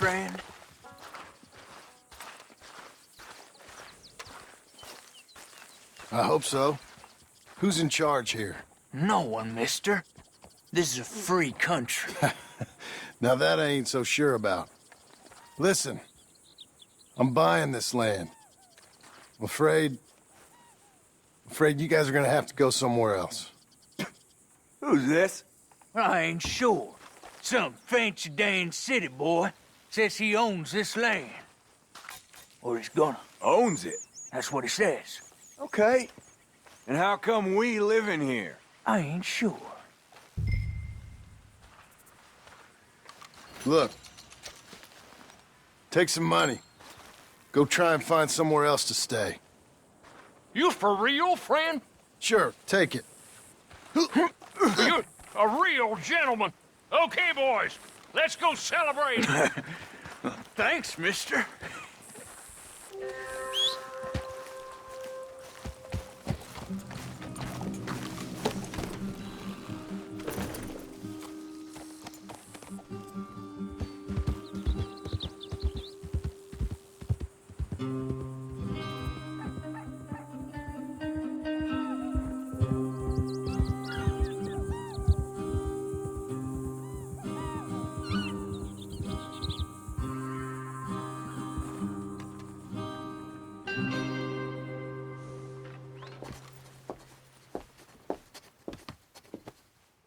friend? I hope so. Who's in charge here? No one, mister. This is a free country. Now that I ain't so sure about. Listen, I'm buying this land. I'm afraid you guys are gonna have to go somewhere else. Who's this? I ain't sure. Some fancy Dan city boy says he owns this land. Or he's gonna. Owns it. That's what he says. Okay. And how come we live in here? I ain't sure. Look, take some money. Go try and find somewhere else to stay. You for real, friend? Sure, take it. You're a real gentleman. Okay, boys, let's go celebrate. Thanks, mister.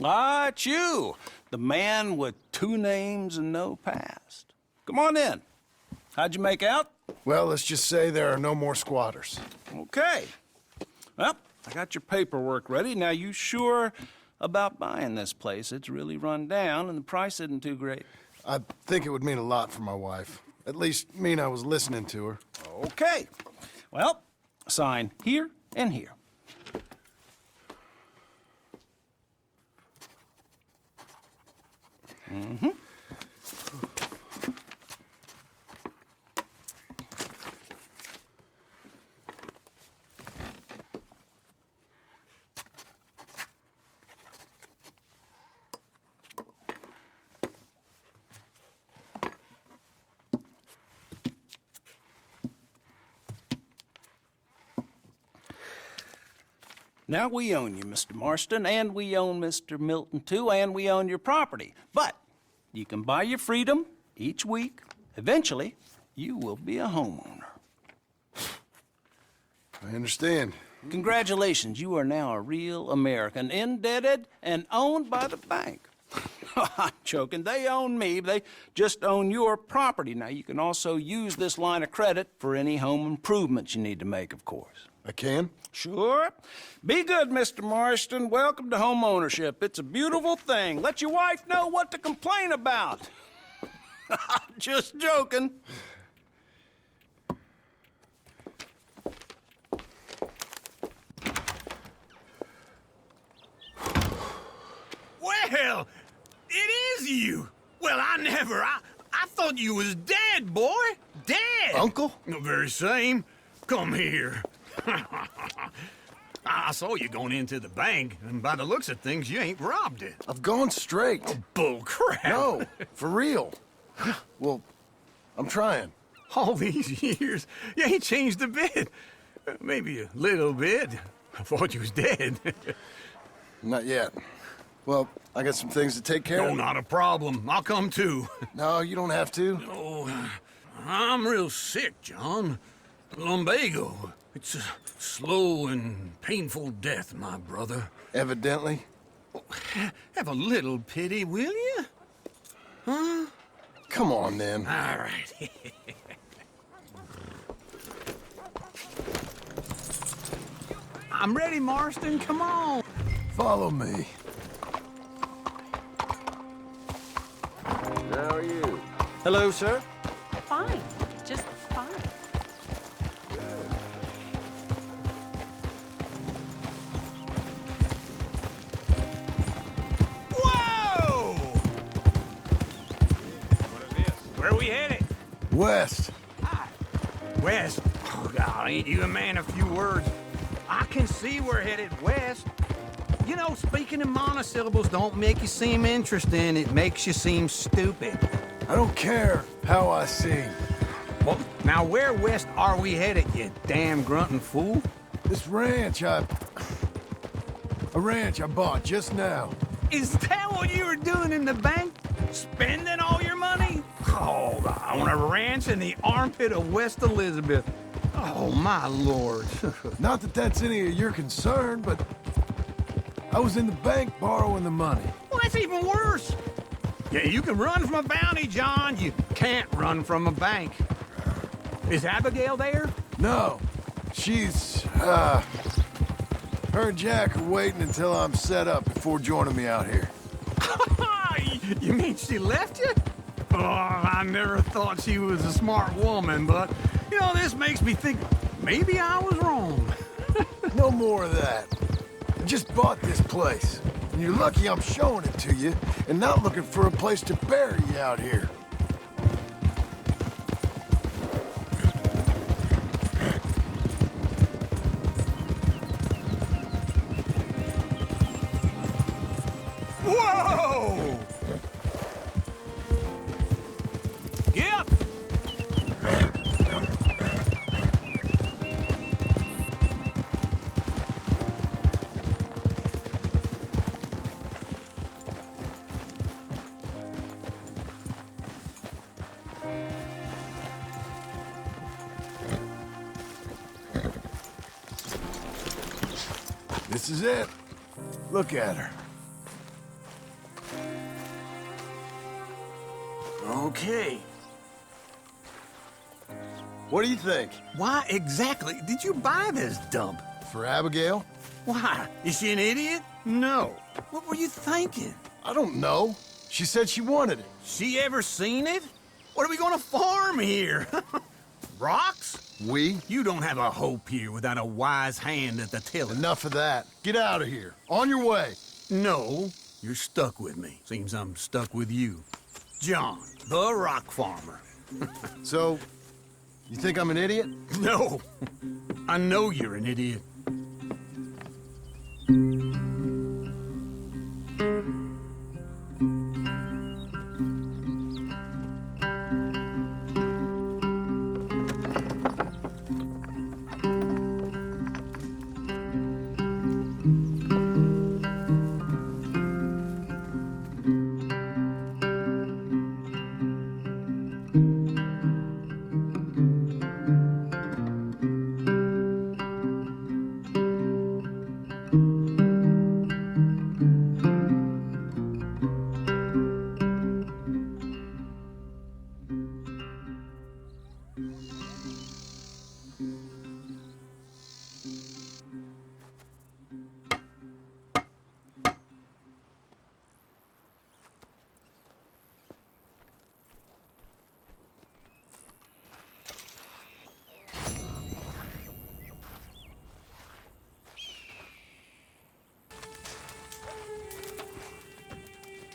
Ah, it's you, the man with 2 names and no past. Come on in. How'd you make out? Well, let's just say there are no more squatters. Okay. Well, I got your paperwork ready. Now, you sure about buying this place? It's really run down, and the price isn't too great. I think it would mean a lot for my wife. At least mean I was listening to her. Okay. Well, sign here and here. Mm-hmm. Now, we own you, Mr. Marston, and we own Mr. Milton, too, and we own your property. But you can buy your freedom each week. Eventually, you will be a homeowner. I understand. Congratulations, you are now a real American, indebted and owned by the bank. I'm joking. They own me. They just own your property. Now, you can also use this line of credit for any home improvements you need to make, of course. I can? Sure. Be good, Mr. Marston. Welcome to home ownership. It's a beautiful thing. Let your wife know what to complain about. Just joking. Well, it is you. Well, I thought you was dead, boy. Dead. Uncle? The very same. Come here. I saw you going into the bank, and by the looks of things, you ain't robbed it. I've gone straight. Bull crap. No, for real. Well, I'm trying. All these years, you ain't changed a bit. Maybe a little bit. I thought you was dead. Not yet. Well, I got some things to take care No, of. not a problem. I'll come too. No, you don't have to. Oh, I'm real sick, John. Lumbago. It's a slow and painful death, my brother. Evidently. Have a little pity, will you? Huh? Come on, then. All right. I'm ready, Marston. Come on. Follow me. How are you? Hello, sir. Fine. Just fine. Whoa! Where are we headed? West. West. Oh, God, ain't you a man of few words? I can see we're headed west. You know, speaking in monosyllables don't make you seem interesting. It makes you seem stupid. I don't care how I sing. Well, now where west are we headed, you damn grunting fool? This ranch I bought just now. Is that what you were doing in the bank? Spending all your money? Oh, I want a ranch in the armpit of West Elizabeth. Oh, my lord. Not that that's any of your concern, but I was in the bank borrowing the money. Well, that's even worse. Yeah, you can run from a bounty, John. You can't run from a bank. Is Abigail there? No, she's, her and Jack are waiting until I'm set up before joining me out here. You mean she left you? Oh, I never thought she was a smart woman, but, you know, this makes me think maybe I was wrong. No more of that. I just bought this place, and you're lucky I'm showing it to you and not looking for a place to bury you out here. Whoa! Yep. This is it. Look at her. Okay. What do you think? Why exactly did you buy this dump? For Abigail? Why? Is she an idiot? No. What were you thinking? I don't know. She said she wanted it. She ever seen it? What are we gonna farm here? Rocks? We? You don't have a hope here without a wise hand at the tiller. Enough of that. Get out of here. On your way. No, you're stuck with me. Seems I'm stuck with you. John, the rock farmer. So, you think I'm an idiot? No, I know you're an idiot.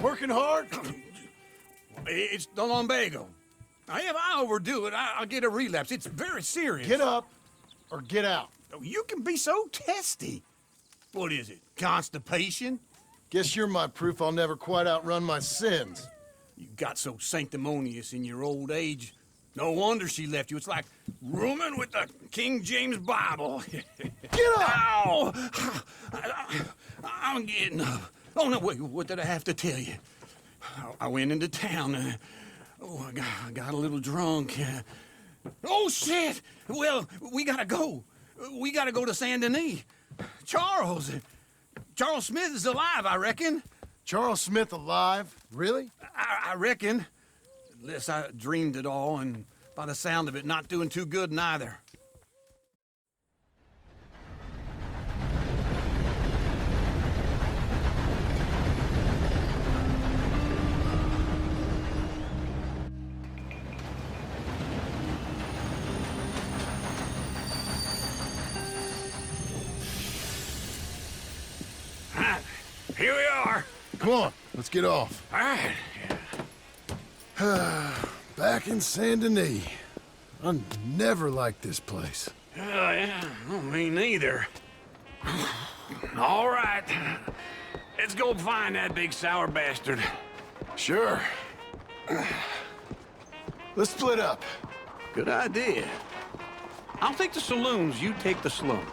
Working hard? It's the lumbago. Now, if I overdo it, I'll get a relapse. It's very serious. Get up or get out. Oh, you can be so testy. What is it, constipation? Guess you're my proof I'll never quite outrun my sins. You got so sanctimonious in your old age. No wonder she left you. It's like rooming with the King James Bible. Get up! Ow! I'm getting up. Oh, no, wait, what did I have to tell you? I went into town. I got a little drunk. Oh, shit! Well, we gotta go. We gotta go to Saint Denis. Charles Smith is alive, I reckon. Charles Smith alive? Really? I reckon. Unless I dreamed it all, and by the sound of it, not doing too good neither. Here we are. Come on, let's get off. All right. Back in Saint Denis. I never liked this place. Yeah, well, me neither. All right. Let's go find that big sour bastard. Sure. Let's split up. Good idea. I'll take the saloons, you take the slums.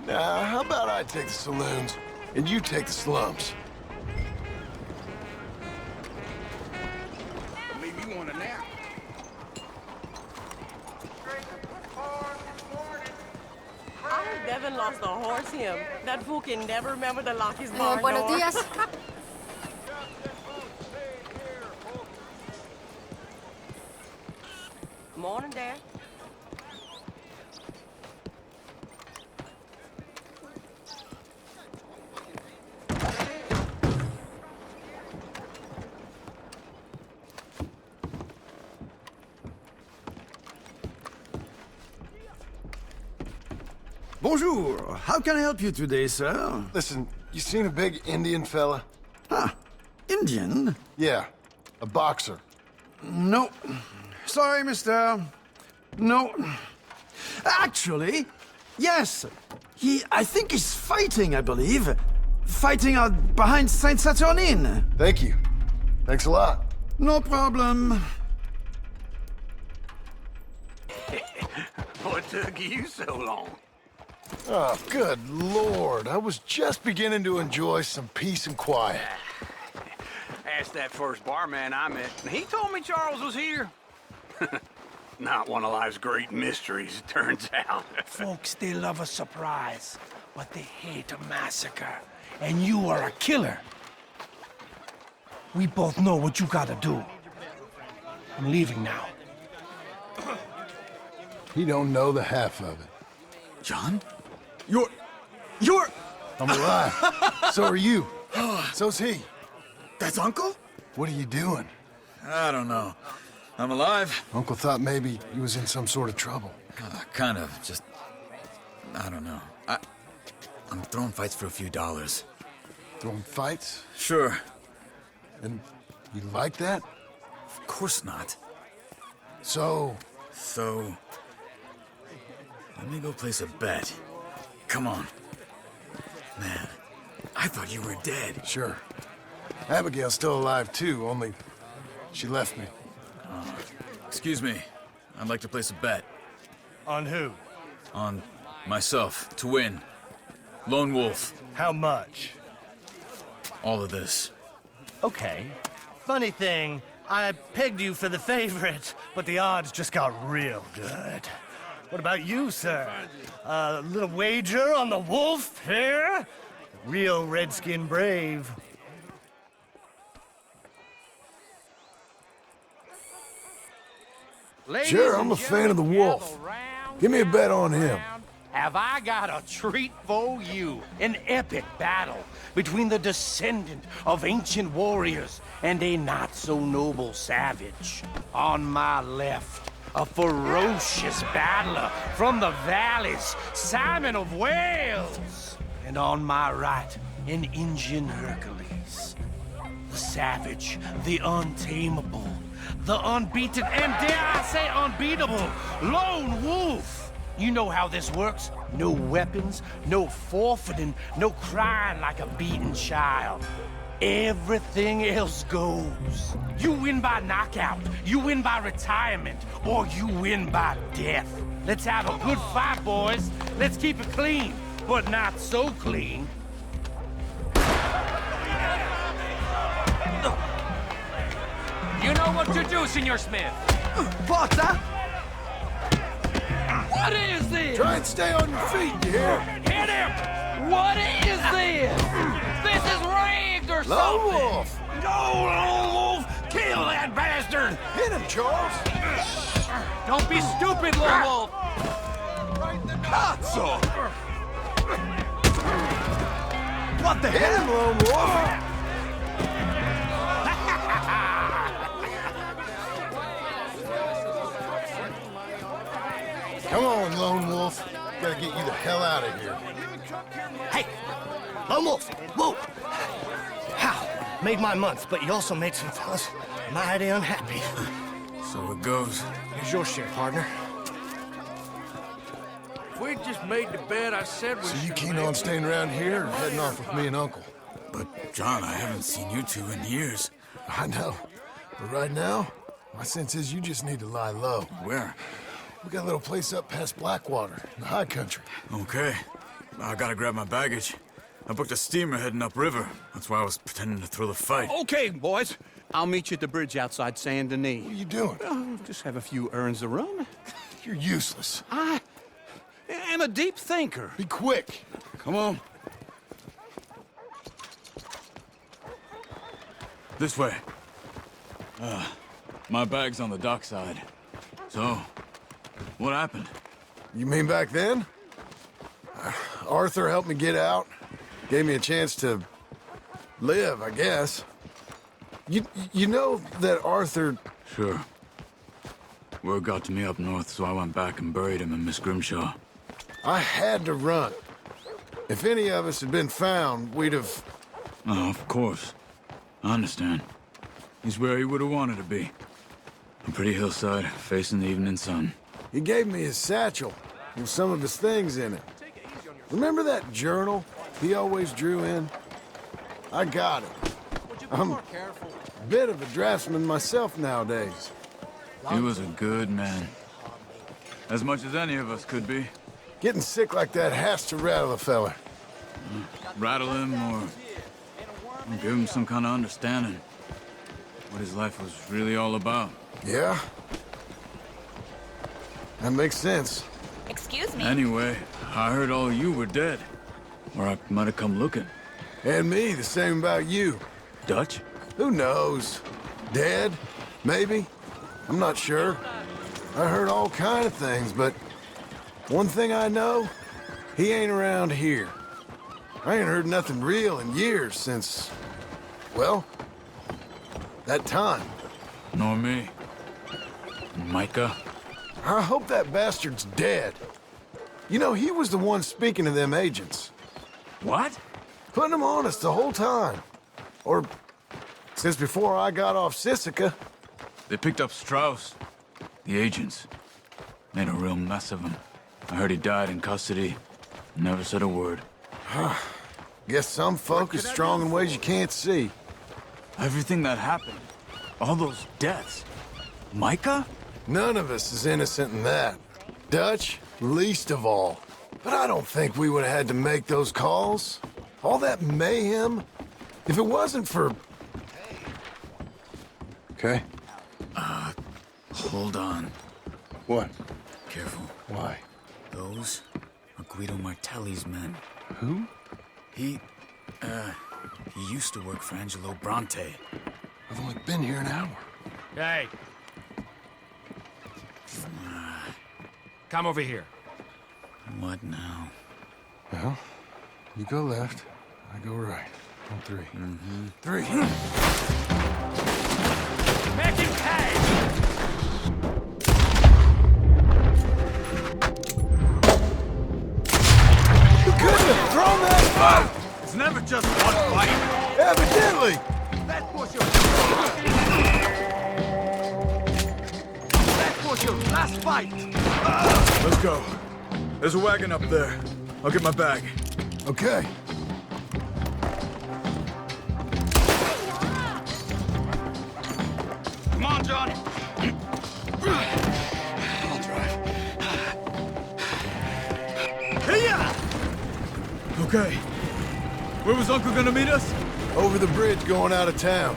Nah, how about I take the saloons, and you take the slums? Maybe you want a nap. I heard Devin lost a horse him. That fool can never remember to lock his barn Buenos door. dias. Morning, Dad. Bonjour. How can I help you today, sir? Listen, you seen a big Indian fella? Ah, Indian? Yeah, a boxer. No. Sorry, mister. No. Actually, yes. I think he's fighting, I believe. Fighting out behind Saint Saturnine. Thank you. Thanks a lot. No problem. What took you so long? Oh, good Lord. I was just beginning to enjoy some peace and quiet. Asked that first barman I met, and he told me Charles was here. Not one of life's great mysteries, it turns out. Folks, they love a surprise, but they hate a massacre. And you are a killer. We both know what you gotta do. I'm leaving now. He don't know the half of it. John? You're... I'm alive. So are you. So's he. That's Uncle? What are you doing? I don't know. I'm alive. Uncle thought maybe he was in some sort of trouble. Kind of. Just... I don't know. I'm throwing fights for a few dollars. Throwing fights? Sure. And you like that? Of course not. So, let me go place a bet. Come on. Man, I thought you were dead. sure. Abigail's still alive too, only she left me. Excuse me. I'd like to place a bet. On who? On myself, to win. Lone Wolf. How much? All of this. Okay. Funny thing, I pegged you for the favorite, but the odds just got real good. What about you, sir? A little wager on the wolf here? Real redskin brave. Sure, I'm a fan of the wolf. Give me a bet on him. Have I got a treat for you? An epic battle between the descendant of ancient warriors and a not-so-noble savage. On my left, a ferocious battler from the valleys, Simon of Wales. And on my right, an Indian Hercules. The savage, the untamable, the unbeaten, and dare I say unbeatable, Lone Wolf. You know how this works. No weapons, no forfeiting, no crying like a beaten child. Everything else goes. You win by knockout, you win by retirement, or you win by death. Let's have a good fight, boys. Let's keep it clean, but not so clean. You know what to do, Senor Smith. Potter? What is this? Try and stay on your feet, you hear? Hit him! What is this? This is rigged or Lone something! Wolf! No, Lone Wolf! Kill that bastard! Hit him, Charles! Don't be stupid, Lone Wolf! Cazzo! What the hell, Lone Wolf? Come on, Lone Wolf. Gotta get you the hell out of here. Hey! Lone Wolf! Whoa! How? Made my month, but you also made some fellas mighty unhappy. So it goes. Here's your share, partner. If we'd just made the bet I said we So you keen on staying around here or heading off with me and Uncle? But, John, I haven't seen you two in years. I know. But right now, My sense is you just need to lie low. Where? We got a little place up past Blackwater, in the high country. Okay. I gotta grab my baggage. I booked a steamer heading upriver. That's why I was pretending to throw the fight. Okay, boys. I'll meet you at the bridge outside Saint Denis. What are you doing? Oh, just have a few errands to run. You're useless. I am a deep thinker. Be quick. Come on. This way. My bag's on the dockside. So, what happened? You mean back then? Arthur helped me get out. Gave me a chance to live, I guess. You know that Arthur... Sure. Word got to me up north, so I went back and buried him in Miss Grimshaw. I had to run. If any of us had been found, we'd have... Oh, of course. I understand. He's where he would have wanted to be. A pretty hillside, facing the evening sun. He gave me his satchel with some of his things in it. Remember that journal he always drew in? I got it. I'm a bit of a draftsman myself nowadays. He was a good man. As much as any of us could be. Getting sick like that has to rattle a fella. Rattle him or give him some kind of understanding. What his life was really all about. Yeah? That makes sense. Excuse me? Anyway, I heard all you were dead. Or I might have come looking. And me, the same about you. Dutch? Who knows? Dead? Maybe? I'm not sure. I heard all kind of things, but one thing I know, he ain't around here. I ain't heard nothing real in years since, well, that time. Nor me. Micah? I hope that bastard's dead. You know, he was the one speaking to them agents. What? Putting them on us the whole time. Or since before I got off Sisika. They picked up Strauss. The agents. Made a real mess of him. I heard he died in custody. Never said a word. Guess some folk is strong in ways you can't see. Everything that happened. All those deaths. Micah? None of us is innocent in that. Dutch, least of all. But I don't think we would have had to make those calls. All that mayhem. If it wasn't for... Okay. Hold on. What? Careful. Why? Those are Guido Martelli's men. Who? He used to work for Angelo Bronte. I've only been here an hour. Hey. Come over here. What now? Well, you go left, I go right. On three. Mm-hmm. Three. Make him pay! You couldn't have thrown that fight! It's never just one fight. Evidently! That was your last fight! Let's go. There's a wagon up there. I'll get my bag. Okay. Come on, John! I'll drive. Hiya! Okay. Where was Uncle gonna meet us? Over the bridge going out of town.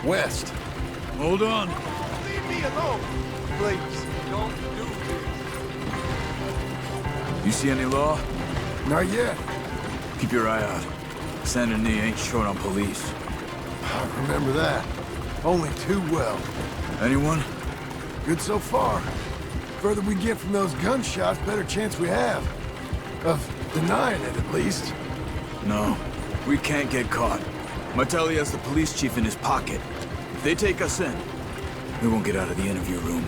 West. Hold on. Leave me alone! Please, don't do You see any law? Not yet. Keep your eye out. Saint Denis ain't short on police. I remember that. Only too well. Anyone? Good so far. Further we get from those gunshots, better chance we have. Of denying it, at least. No. We can't get caught. Martelli has the police chief in his pocket. If they take us in, we won't get out of the interview room.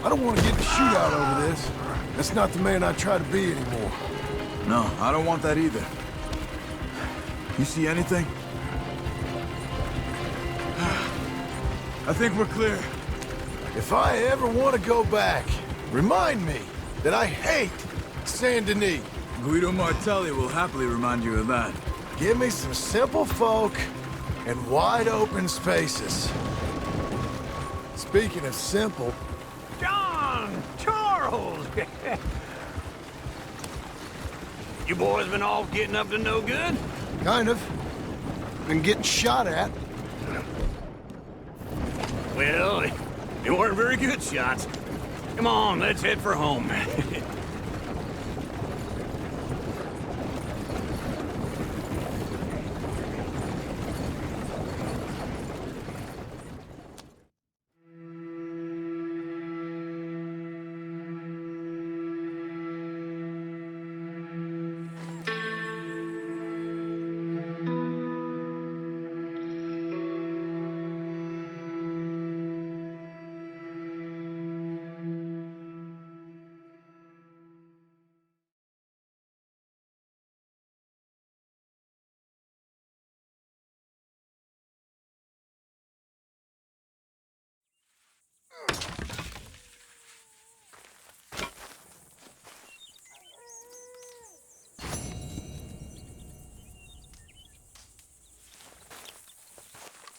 I don't want to get in a shootout over this. That's not the man I try to be anymore. No, I don't want that either. You see anything? I think we're clear. If I ever want to go back, remind me that I hate Saint Denis. Guido Martelli will happily remind you of that. Give me some simple folk and wide open spaces. Speaking of simple, John! Charles! You boys been all getting up to no good? kind of. Been getting shot at. Well, they weren't very good shots. Come on, let's head for home.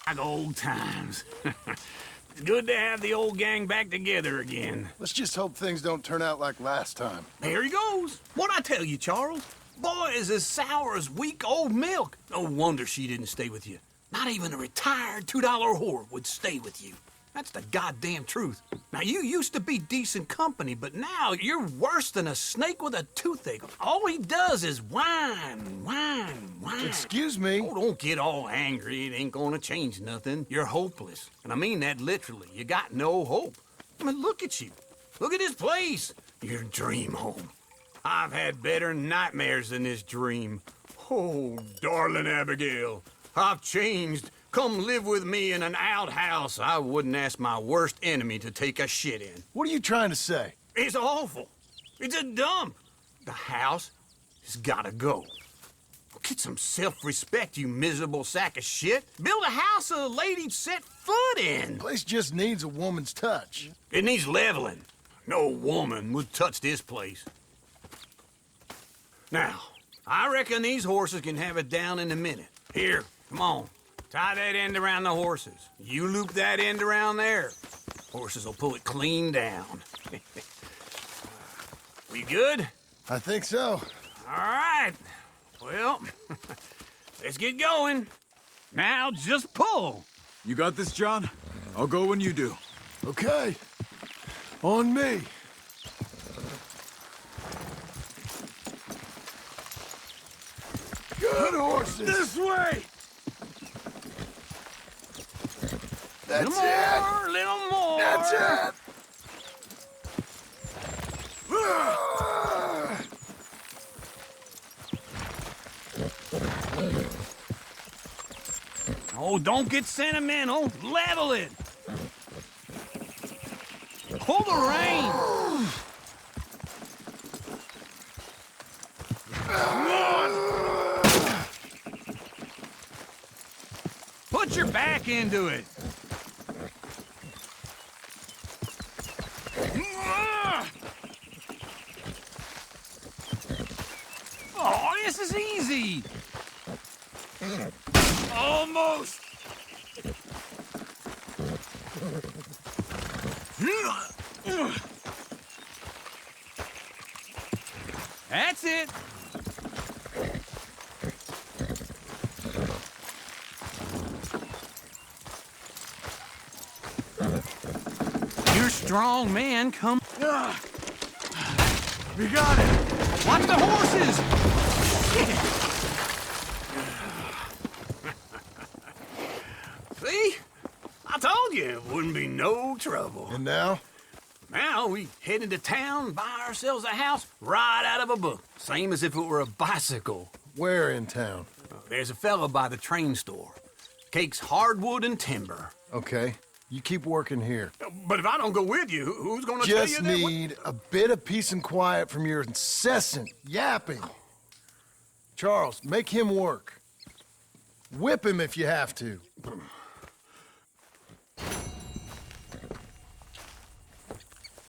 Like old times. It's good to have the old gang back together again. Let's just hope things don't turn out like last time. There he goes. What'd I tell you, Charles? Boy is as sour as weak old milk. No wonder she didn't stay with you. Not even a retired $2 whore would stay with you. That's the goddamn truth. Now, you used to be decent company, but now you're worse than a snake with a toothache. All he does is whine. Excuse me? Oh, don't get all angry. It ain't gonna change nothing. You're hopeless. And I mean that literally. You got no hope. I mean, look at you. Look at this place. Your dream home. I've had better nightmares than this dream. Oh, darling Abigail, I've changed. Come live with me in an outhouse I wouldn't ask my worst enemy to take a shit in. What are you trying to say? It's awful. It's a dump. The house has gotta go. Get some self-respect, you miserable sack of shit. Build a house a lady'd set foot in. Place just needs a woman's touch. It needs leveling. No woman would touch this place. Now, I reckon these horses can have it down in a minute. Here, come on. Tie that end around the horses. You loop that end around there. Horses will pull it clean down. We good? I think so. All right. Well, let's get going. Now just pull. You got this, John? I'll go when you do. Okay. On me. Good horses. This way. That's Little more, little more. That's it. Oh, don't get sentimental. Level it. Pull the rein. Come on. Put your back into it. Oh, this is easy. Almost. That's it. You're strong, man. Come. We got it. Watch the horses. See? I told you it wouldn't be no trouble. And now? Now we head into town, buy ourselves a house right out of a book. Same as if it were a bicycle. Where in town? There's a fella by the train store. Cakes hardwood and timber. Okay. You keep working here. But if I don't go with you, who's gonna tell you Just that? need a bit of peace and quiet from your incessant yapping. Charles, make him work. Whip him if you have to.